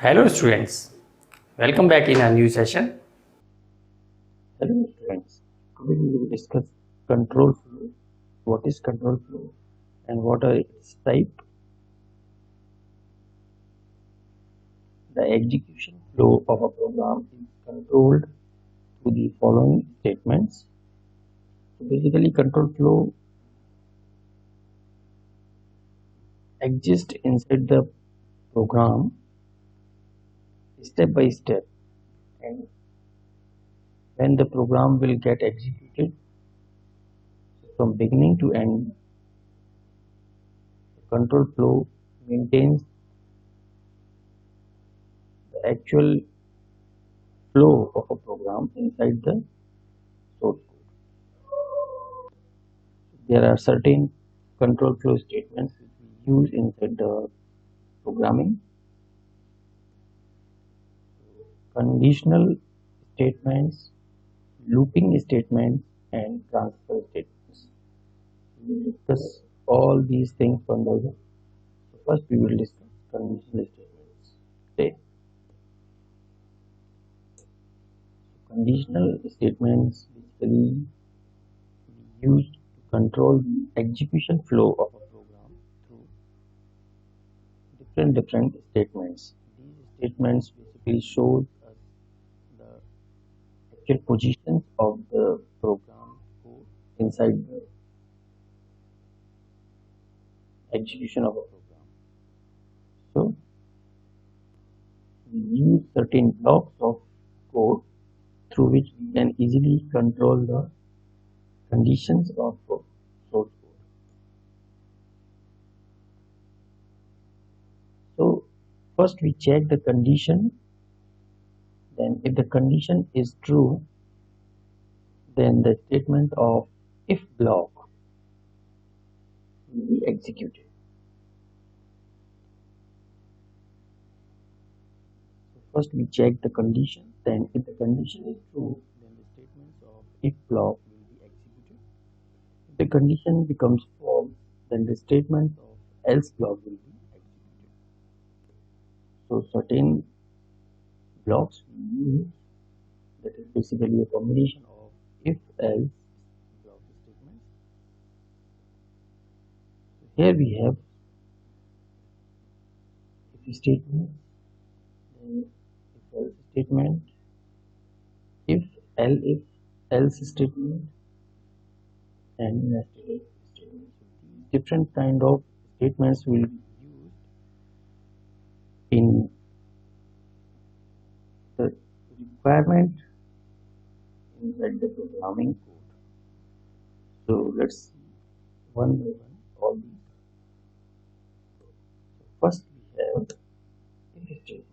Hello students, welcome back in a new session. Hello friends, today we will discuss control flow. What is control flow and what are its type? The execution flow of a program is controlled through the following statements. So basically control flow exists inside the program step by step, and when the program will get executed from beginning to end, the control flow maintains the actual flow of a program inside the source code. There are certain control flow statements which we use inside the programming. Conditional statements, looping statements, and transfer statements. We will discuss all these things one by one. So first we will discuss conditional statements. Okay. Conditional statements basically used to control the execution flow of a program through different statements. These statements basically show us the actual positions of the program code inside the execution of a program. So we use certain blocks of code through which we can easily control the conditions of source code. So first we check the condition. Then if the condition is true, then the statement of if block will be executed. So first we check the condition. Then if the condition is true, then the statements of if block will be executed. If the condition becomes false, then the statement of else block will be executed. So certain blocks we use, that is basically a combination of if else block statements. Here we have if statement, then if else statement, if else statement, and nested statement. Different kind of statements will be used in the requirement inside the programming code. So let's see one by one all these. First we have if statement.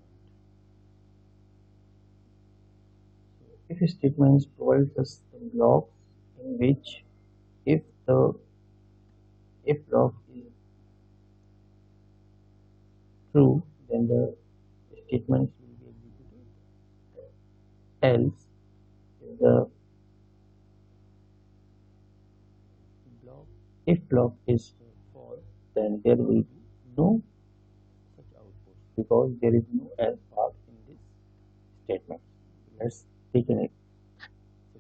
So if statements provides us the blocks in which if the if block is true, then the statements will be executed. Else, if the block if block is false, then there will be no such output because there is no else part in this statement. Let's take an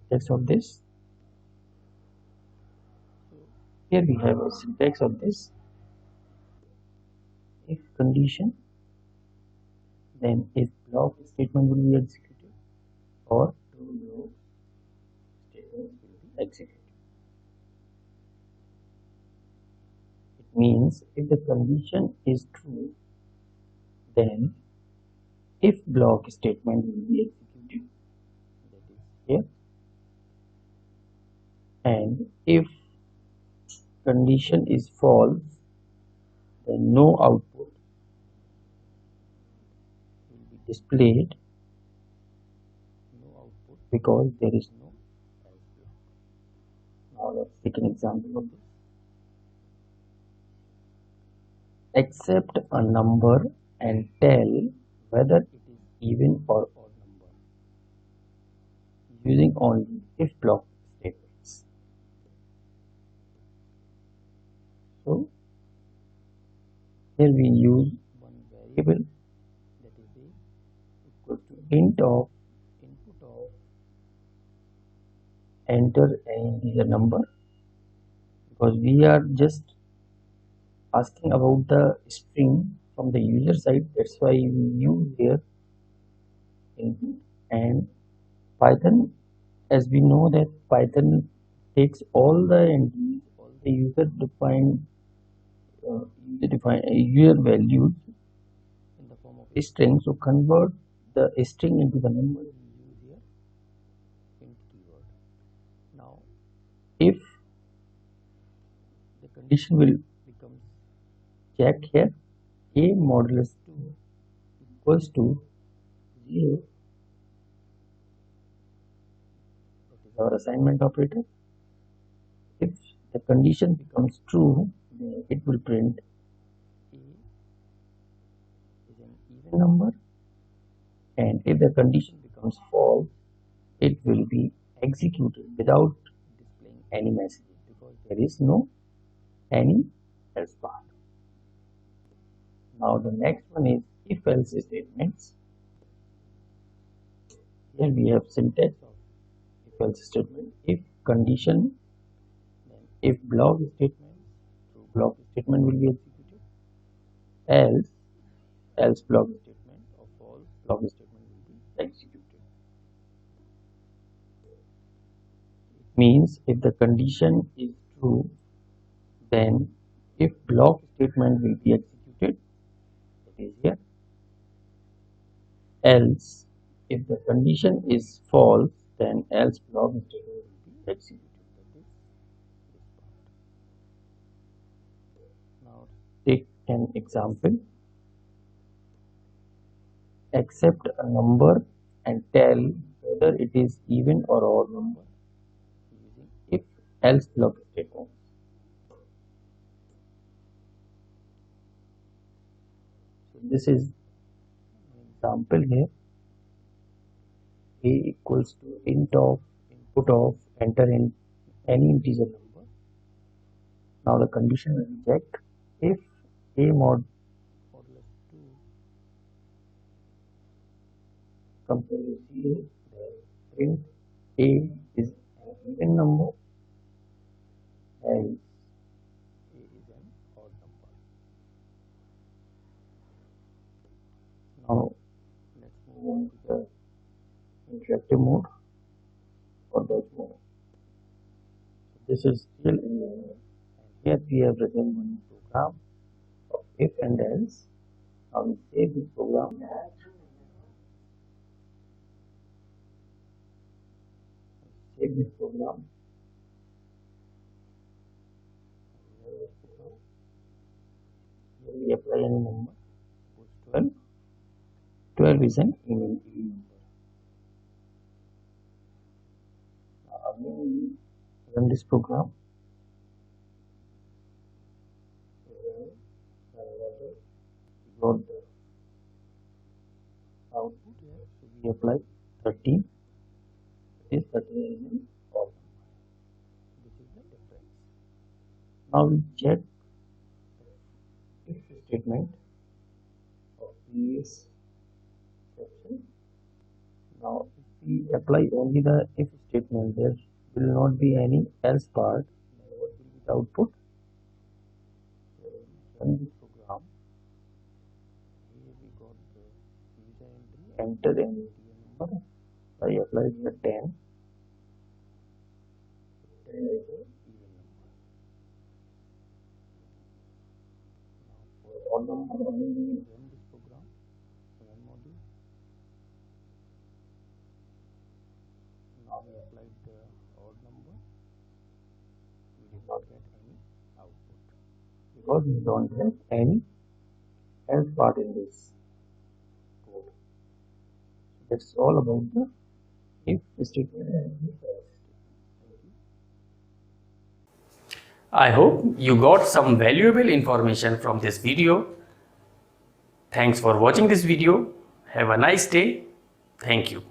syntax of this. So here we have a syntax of this. If condition, then if block statement will be executed or true block statement will be executed. It means if the condition is true, then if block statement will be executed, that is here, and if condition is false, then no output will be displayed, no output because there is no else block. Now let's take an example of this. Accept a number and tell whether it is even or odd number using only if block statements. So here we use one variable, that is int of input of enter an integer number, because we are just asking about the string from the user side. That's why we use here input. And Python, as we know that Python takes all the entries, all the user defined user values in the form of a string. So convert the string into the number. We use here int keyword. Now, if the condition will become checked here, a modulus 2 equals to 0. That is our assignment operator. If the condition becomes true, then it will print a is an even number, and if the condition becomes false, it will be executed without displaying any messages, because there is no any else part. Now the next one is if-else statements. Here we have syntax of if-else statement. If condition, then if block statement, true block statement will be executed. Else block statement or false block statement will be executed. It means if the condition is true, then if block statement will be executed, that is here. Else, if the condition is false, then else block statement will be executed. That is this part. Now take an example. Accept a number and tell whether it is even or odd number using if else block statement. So this is an example here. A equals to int of input of enter in any integer number. Now the condition will be checked. If a modulus 2 comes to 0, then print a is an even number, else a is an odd number. Now let's move on to the interactive mode or batch mode. So this is still in the, and here we have written one program of if and else. Now we save this program. Save this program. Here we apply any number. Suppose 12. 12 is an even number. Again, run this program. We got the output here. So we apply 13. This 13 is an odd number. This is the difference. Now we check if statement of previous section. Now if we apply only the if statement, there will not be any else part. Then what will be the output? So run this program. Here we got the user entry, enter an integer number. I applied the 10. 10 is an even number. Now for odd number, only we run this program. Run module. Now we applied the odd number. We did not get any output because we don't have any else part in this code. That's all about the if statement and if else statement. Thank you. I hope you got some valuable information from this video. Thanks for watching this video. Have a nice day. Thank you.